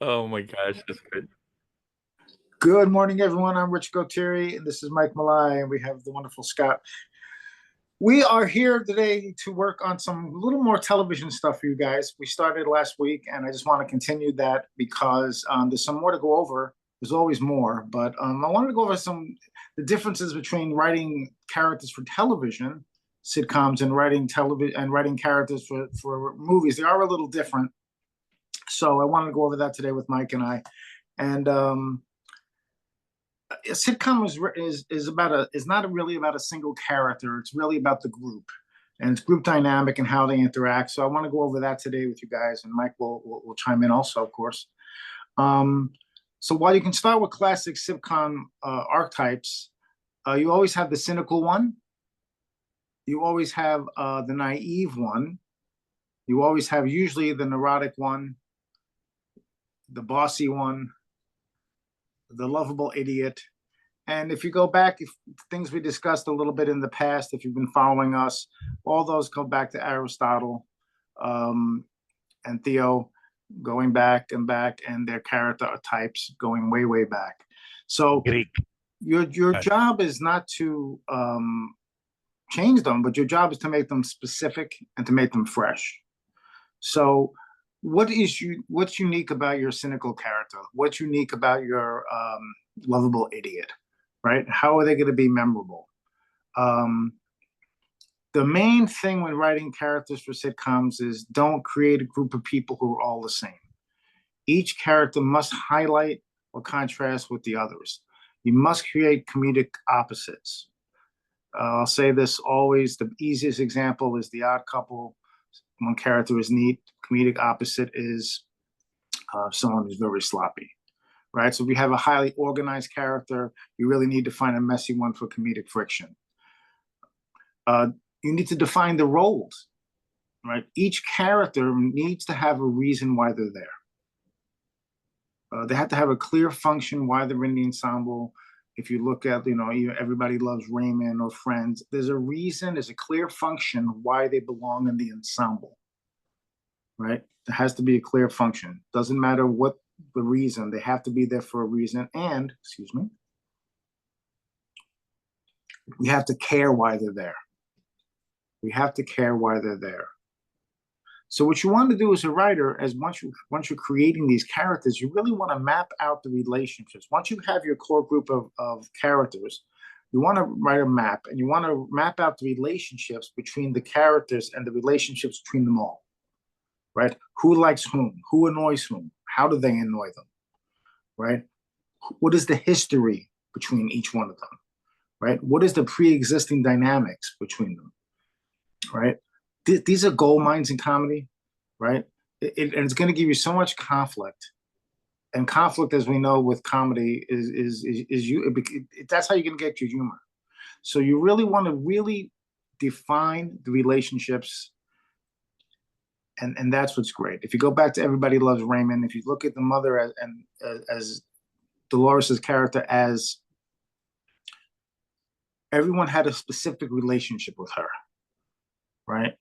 Oh my gosh, that's good. Good morning, everyone. I'm Rich Gotieri, and this is Mike Malai, and we have the wonderful Scott. We are here today to work on some little more television stuff for you guys. We started last week, and I just want to continue that because there's some more to go over. There's always more, but I wanted to go over the differences between writing characters for television, sitcoms, and writing television and writing characters for movies. They are a little different, so I wanted to go over that today with Mike and I. And a sitcom is not really about a single character. It's really about the group and it's group dynamic and how they interact. So I want to go over that today with you guys, and Mike will chime in also, of course. Um, so while you can start with classic sitcom archetypes, you always have the cynical one. You always have the naive one. You always have usually the neurotic one, the bossy one, the lovable idiot. And if you go back, if things we discussed a little bit in the past, if you've been following us, all those go back to Aristotle and Theo, going back, and their character types going way, way back. So Greek. your job is not to change them, but your job is to make them specific and to make them fresh. So what's unique about your cynical character? What's unique about your lovable idiot? Right? How are they going to be memorable? Um, the main thing when writing characters for sitcoms is don't create a group of people who are all the same. Each character must highlight or contrast with the others. You must create comedic opposites. I'll say this always, the easiest example is The Odd Couple. One character is neat, comedic opposite is someone who's very sloppy. Right? So if you have a highly organized character, you really need to find a messy one for comedic friction. You need to define the roles, right? Each character needs to have a reason why they're there. They have to have a clear function why they're in the ensemble. If you look at, Everybody Loves Raymond or Friends, there's a reason, there's a clear function why they belong in the ensemble, right? There has to be a clear function. Doesn't matter what the reason, they have to be there for a reason. And excuse me, we have to care why they're there. We have to care why they're there. So what you want to do as a writer, as once you're creating these characters, you really want to map out the relationships. Once you have your core group of characters, you want to write a map, and you want to map out the relationships between the characters and the relationships between them all. Right? Who likes whom? Who annoys whom? How do they annoy them? Right? What is the history between each one of them? Right? What is the pre-existing dynamics between them? Right? These are gold mines in comedy, right? And it's going to give you so much conflict, and conflict, as we know, with comedy is you. That's how you're going to get your humor. So you really want to really define the relationships, and that's what's great. If you go back to Everybody Loves Raymond, if you look at the mother as Dolores's character, as everyone had a specific relationship with her, right?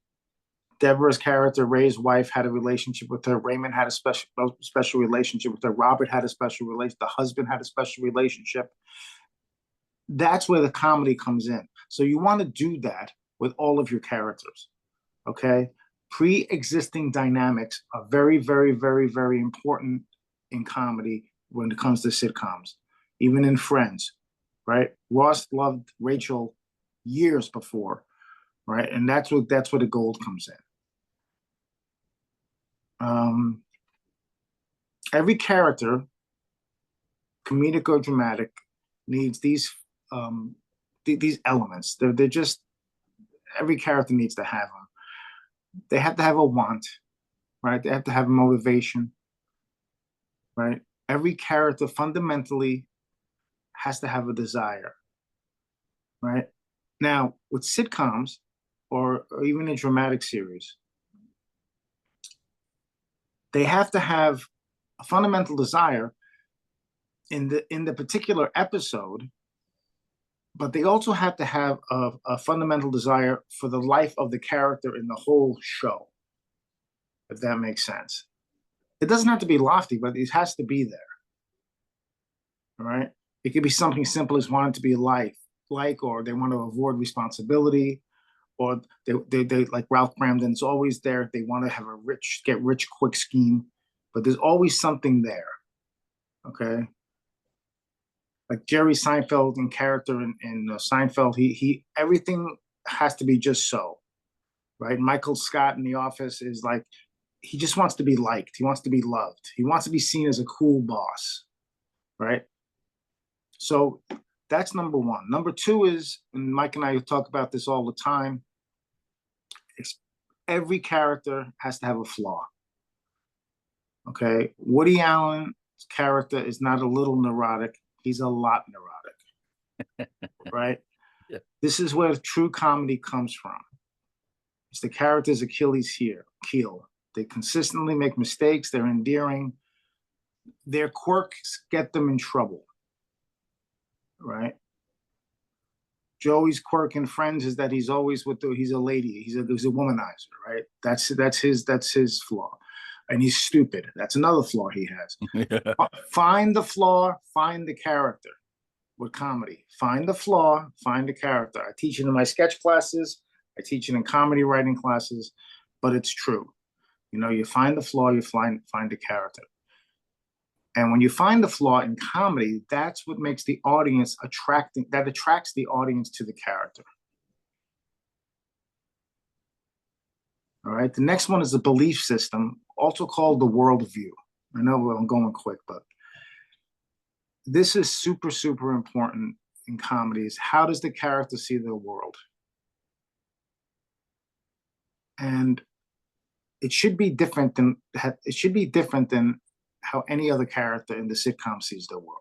Deborah's character, Ray's wife, had a relationship with her. Raymond had a special relationship with her. Robert had a special relation. The husband had a special relationship. That's where the comedy comes in. So you want to do that with all of your characters, okay? Pre-existing dynamics are very, very, very, very important in comedy when it comes to sitcoms, even in Friends, right? Ross loved Rachel years before, right? And that's where the gold comes in. Every character, comedic or dramatic, needs these elements. They're just every character needs to have them. They have to have a want, right? They have to have motivation, right? Every character fundamentally has to have a desire, right? Now, with sitcoms or even a dramatic series, they have to have a fundamental desire in the particular episode, but they also have to have a fundamental desire for the life of the character in the whole show, if that makes sense. It doesn't have to be lofty, but it has to be there. All right. It could be something simple as wanting to be like, or they want to avoid responsibility, or they like Ralph Cramden's always there. They want to have a get rich quick scheme, but there's always something there. Okay. Like Jerry Seinfeld in character in Seinfeld, he everything has to be just so, right? Michael Scott in The Office is like he just wants to be liked. He wants to be loved. He wants to be seen as a cool boss, right? So that's number one. Number two is, and Mike and I talk about this all the time, every character has to have a flaw. Okay. Woody Allen's character is not a little neurotic, he's a lot neurotic, right? Yeah. This is where true comedy comes from. It's the character's Achilles heel. They consistently make mistakes, they're endearing. Their quirks get them in trouble, right? Joey's quirk in Friends is that he's always he's a lady, he's a womanizer, right? That's his flaw. And he's stupid. That's another flaw he has. Yeah. Find the flaw, find the character with comedy. Find the flaw, find the character. I teach it in my sketch classes, I teach it in comedy writing classes, but it's true. You know, you find the flaw, you find the character. And when you find the flaw in comedy, that's what makes the audience attracts the audience to the character. All right. The next one is the belief system, also called the worldview. I know I'm going quick, but this is super, super important in comedies. How does the character see the world? And it should be different than how any other character in the sitcom sees the world.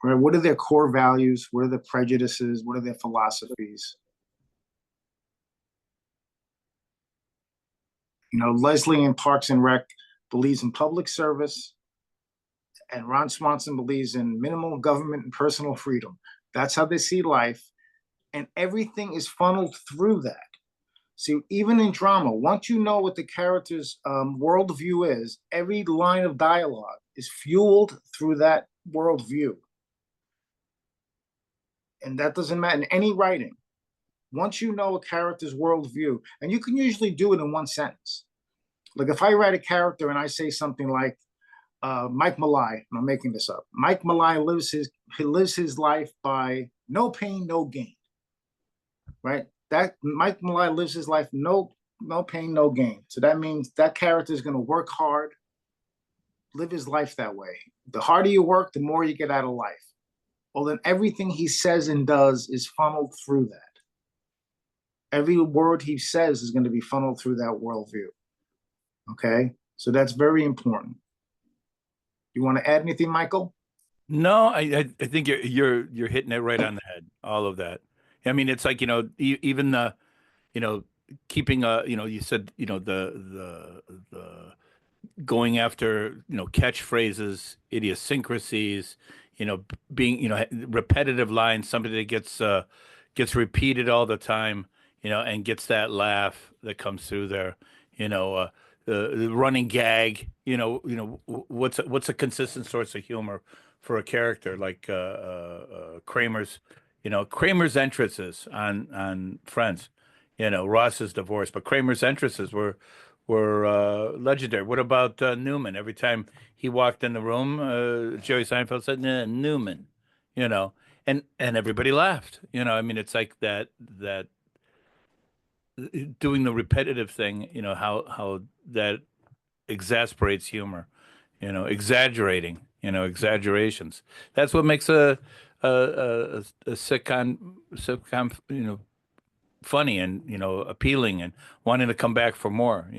Right? What are their core values? What are their prejudices? What are their philosophies? You know, Leslie in Parks and Rec believes in public service, and Ron Swanson believes in minimal government and personal freedom. That's how they see life, and everything is funneled through that. See, even in drama, once you know what the character's worldview is, every line of dialogue is fueled through that worldview. And that doesn't matter in any writing. Once you know a character's worldview, and you can usually do it in one sentence. Like if I write a character and I say something like, Mike Malai, I'm making this up. Mike Malai lives his life by no pain, no gain. Right? That Mike Malai lives his life no pain, no gain. So that means that character is going to work hard, live his life that way. The harder you work, the more you get out of life. Well, then everything he says and does is funneled through that. Every word he says is going to be funneled through that worldview. Okay, so that's very important. You want to add anything, Michael? No, I think you're hitting it right on the head. All of that. I mean, it's like, even the, you know, keeping you said, the going after, catchphrases, idiosyncrasies, being, repetitive lines, somebody that gets repeated all the time, and gets that laugh that comes through there, the running gag, what's a consistent source of humor for a character like Kramer's entrances on Friends, Ross's divorce, but Kramer's entrances were legendary. What about Newman? Every time he walked in the room, Jerry Seinfeld said, "Nah, Newman," you know, and everybody laughed. I mean, it's like that doing the repetitive thing. How that exasperates humor. Exaggerating. Exaggerations. That's what makes a sitcom funny and appealing and wanting to come back for more.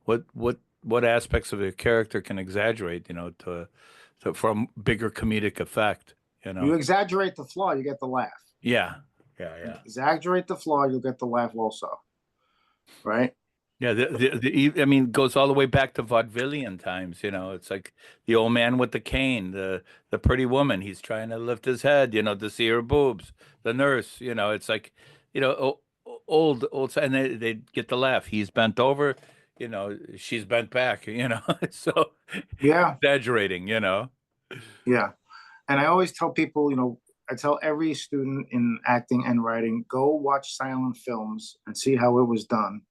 What aspects of a character can exaggerate, for a bigger comedic effect. You exaggerate the flaw, you get the laugh. Yeah, yeah. Exaggerate the flaw, you'll get the laugh also, right? Yeah, I mean, it goes all the way back to vaudevillian times. It's like the old man with the cane, the pretty woman. He's trying to lift his head, to see her boobs. The nurse, it's like, old, and they get the laugh. He's bent over, she's bent back, so Yeah, exaggerating, yeah. And I always tell people, I tell every student in acting and writing, go watch silent films and see how it was done.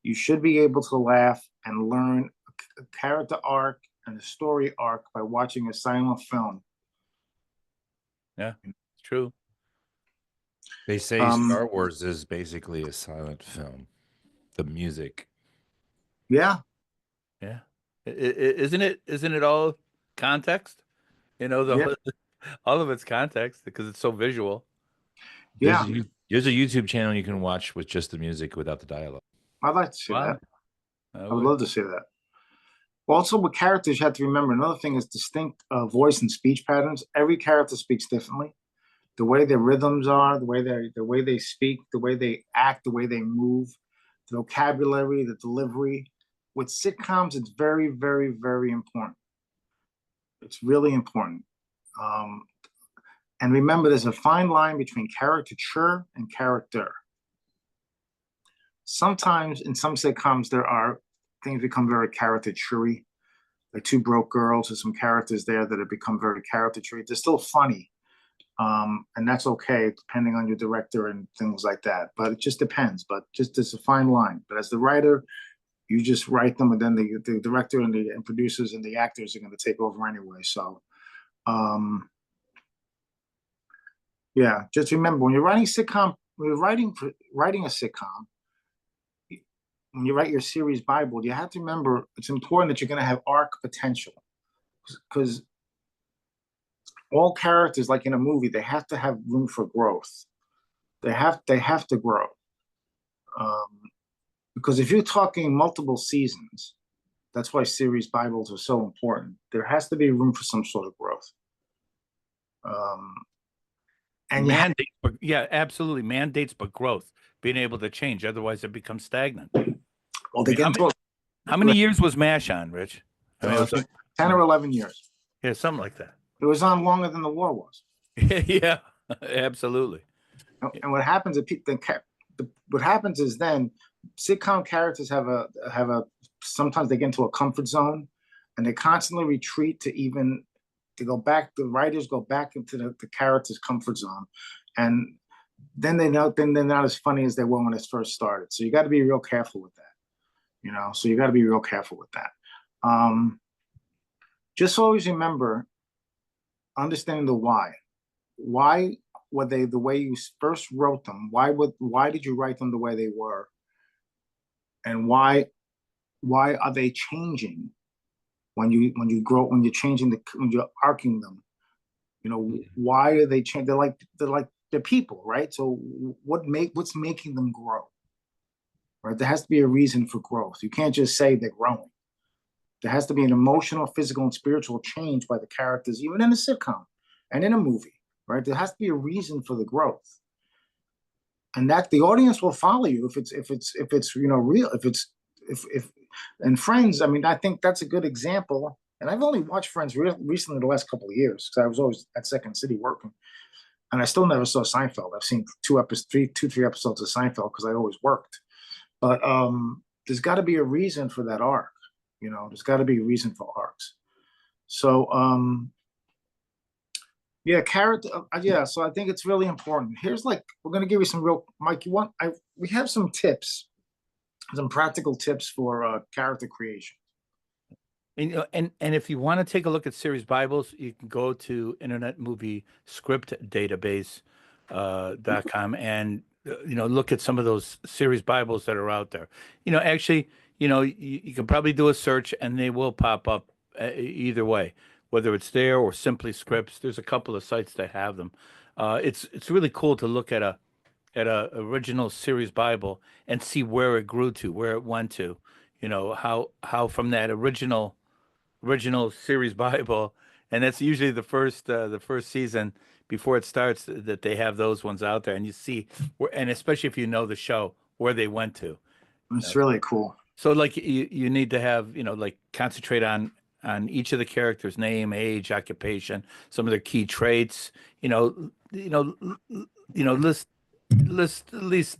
You should be able to laugh and learn a character arc and a story arc by watching a silent film. Yeah, it's true. They say Um, Star Wars is basically a silent film. The music. yeah, Yeah. Isn't it all context? yeah, The all of it's context because it's so visual. There's yeah. there's a YouTube channel you can watch with just the music without the dialogue. I'd like to see Wow. that. I I would would. love to see that. Also, with characters, you have to remember another thing is distinct voice and speech patterns. Every character speaks differently. The way their rhythms are, the way they speak, the way they act, the way they move, the vocabulary, the delivery. With sitcoms, it's very, very, very important. It's really important. Um, and remember, there's a fine line between caricature and character. Sometimes in some sitcoms, there are things become very caricature, like Two Broke Girls. There's some characters there that have become very caricature. They're still funny, and that's okay depending on your director and things like that. But it just depends. But just there's a fine line. But as the writer, you just write them, and then the director and the producers and the actors are going to take over anyway. So, um, yeah, just remember when you're writing sitcom, when you're writing a sitcom, when you write your series Bible, you have to remember it's important that you're going to have arc potential because all characters, like in a movie, they have to have room for growth. They have to grow. Um, because if you're talking multiple seasons, that's why series Bibles are so important. There has to be room for some sort of growth. Um, and you have, Mandates, but yeah, absolutely. Mandates, but growth, being able to change. Otherwise, it becomes stagnant. well, I they mean, get into how many years was MASH on, Rich? I mean, it was 10 or 11 years. yeah, something like that. It was on longer than the war was. Yeah, absolutely. And what happens is what happens is then sitcom characters have a sometimes they get into a comfort zone and they constantly retreat to go back. The writers go back into the character's comfort zone, and then they're not as funny as they were when it first started. So you got to be real careful with that. So you got to be real careful with that. Um, just always remember understanding the why. Why were they the way you first wrote them? Why did you write them the way they were? And why are they changing when you grow when you're changing when you're arcing them? Why are they changing? They're people, right? So what's making them grow? Right? There has to be a reason for growth. You can't just say they're growing. There has to be an emotional, physical, and spiritual change by the characters, even in a sitcom and in a movie, right? There has to be a reason for the growth, and that the audience will follow you if it's real, if and Friends. I mean, I think that's a good example. And I've only watched Friends recently the last couple of years because I was always at Second City working, and I still never saw Seinfeld. I've seen three episodes of Seinfeld because I always worked. But there's got to be a reason for that arc. There's got to be a reason for arcs. So yeah, yeah, so I think it's really important. Here's we're gonna give you some real Mike. We have some tips, some practical tips for character creation. And if you want to take a look at series Bibles, you can go to Internet Movie Script Database .com and look at some of those series Bibles that are out there. Actually, you can probably do a search and they will pop up either way, whether it's there or simply scripts. There's a couple of sites that have them. It's really cool to look at a original series Bible and see where it grew to, where it went to. How from that original series Bible, and that's usually the first season before it starts that they have those ones out there, and you see where, and especially if you know the show where they went to. It's really cool. So like you need to have like concentrate on each of the characters' name, age, occupation, some of their key traits. List at least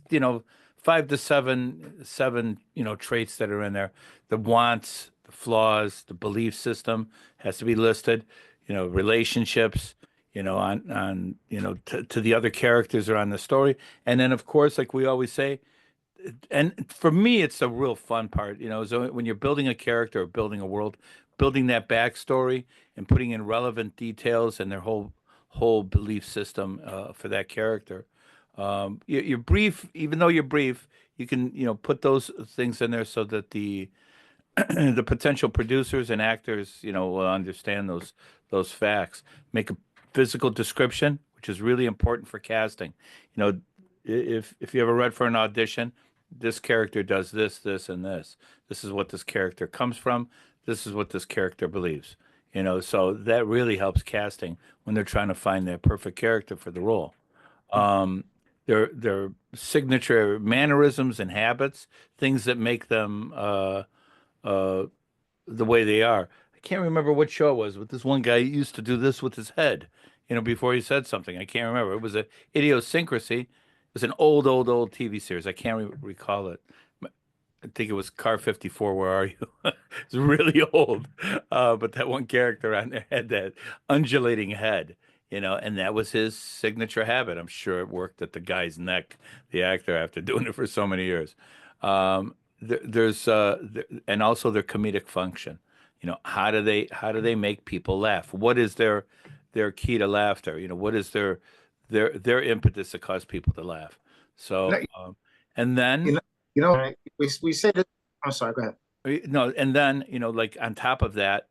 5 to 7, traits that are in there. The wants, the flaws, the belief system has to be listed. Relationships, to the other characters are on the story. And then, of course, like we always say, and for me, it's a real fun part, so when you're building a character or building a world, building that backstory and putting in relevant details and their whole belief system for that character. You're brief, even though you're brief, you can, put those things in there so that the the potential producers and actors, will understand those facts. Make a physical description, which is really important for casting. If you ever read for an audition, this character does this, this, and this. This is what this character comes from. This is what this character believes. So that really helps casting when they're trying to find their perfect character for the role. Their signature mannerisms and habits, things that make them uh, the way they are. I can't remember what show it was, but this one guy used to do this with his head, before he said something. I can't remember. It was a idiosyncrasy. It was an old TV series. I can't recall it. I think it was Car 54. Where are you? It's really old. But that one character on there had that undulating head, and that was his signature habit. I'm sure it worked at the guy's neck, the actor, after doing it for so many years. And also their comedic function. How do they make people laugh? What is their key to laughter? What is their impetus to cause people to laugh? You So, know, and then you know, you know, we say that. I'm sorry. Go ahead. no, and then like on top of that,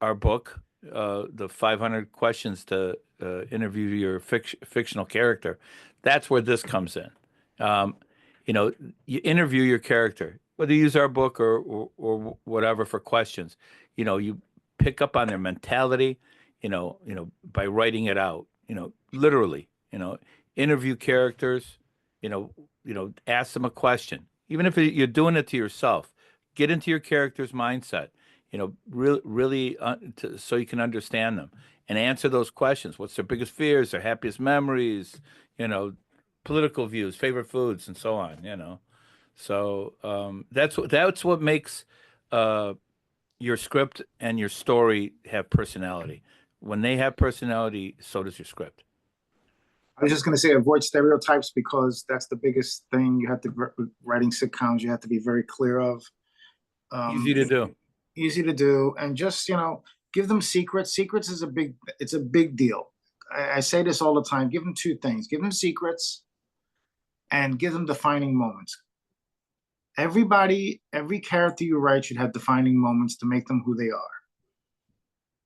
our book, the 500 questions to interview your fictional character. That's where this comes in. Um, you interview your character, whether you use our book or whatever for questions. You pick up on their mentality, by writing it out. Literally. Interview characters. Ask them a question, even if you're doing it to yourself. Get into your character's mindset. Really, so you can understand them and answer those questions. What's their biggest fears, their happiest memories? You know, political views, favorite foods, and so on. So that's what makes uh, your script and your story have personality. When they have personality, so does your script. I was just going to say avoid stereotypes because that's the biggest thing you have to writing sitcoms. You have to be very clear of. Easy to do. Easy to do, and just give them secrets. Secrets is it's a big deal. I say this all the time. Give them two things. Give them secrets, and give them defining moments. Every character you write should have defining moments to make them who they are.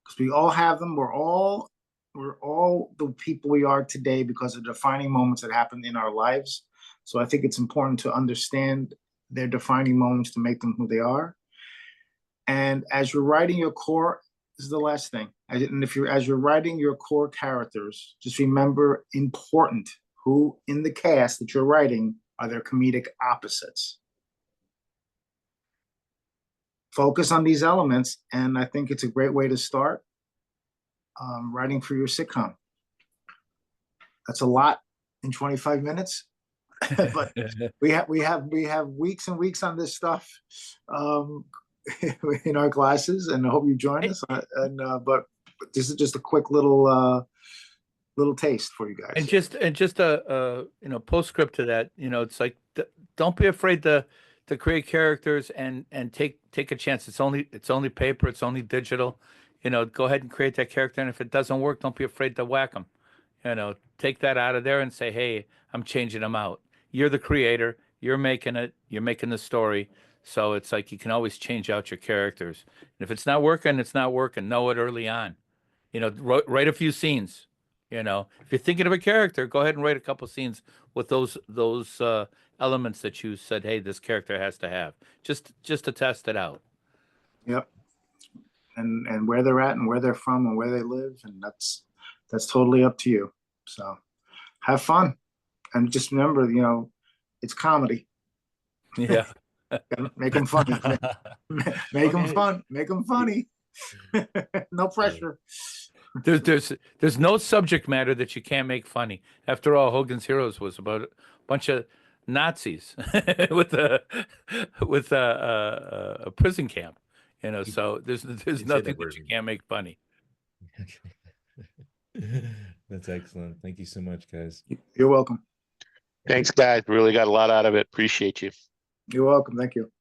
Because we all have them. We're all the people we are today because of the defining moments that happened in our lives. So I think it's important to understand their defining moments to make them who they are. And as you're writing your core, this is the last thing. And as you're writing your core characters, just remember important who in the cast that you're writing are their comedic opposites. Focus on these elements, and I think it's a great way to start writing for your sitcom. That's a lot in 25 minutes, but we have weeks and weeks on this stuff in our classes, and I hope you join us. But this is just a quick little taste for you guys. And just a postscript to that. It's like don't be afraid to create characters and take a chance. It's only paper. It's only digital. Go ahead and create that character, and if it doesn't work, don't be afraid to whack them. Take that out of there and say, hey, I'm changing them out. You're the creator. You're making it. You're making the story. So it's like you can always change out your characters. And if it's not working, it's not working. Know it early on. Write a few scenes. If you're thinking of a character, go ahead and write a couple scenes with those elements that you said, hey, this character has to have, just to test it out. Yep. And where they're at and where they're from and where they live, and that's totally up to you. So have fun, and just remember, it's comedy. Yeah. Make them funny. Make them fun. Make them funny. No pressure. There's no subject matter that you can't make funny. After all, Hogan's Heroes was about a bunch of Nazis with a prison camp. You know, so there's say nothing that that word you again. can't make funny. That's excellent. Thank you so much, guys. You're welcome. Thanks, guys. Really got a lot out of it. Appreciate you. You're welcome. Thank you.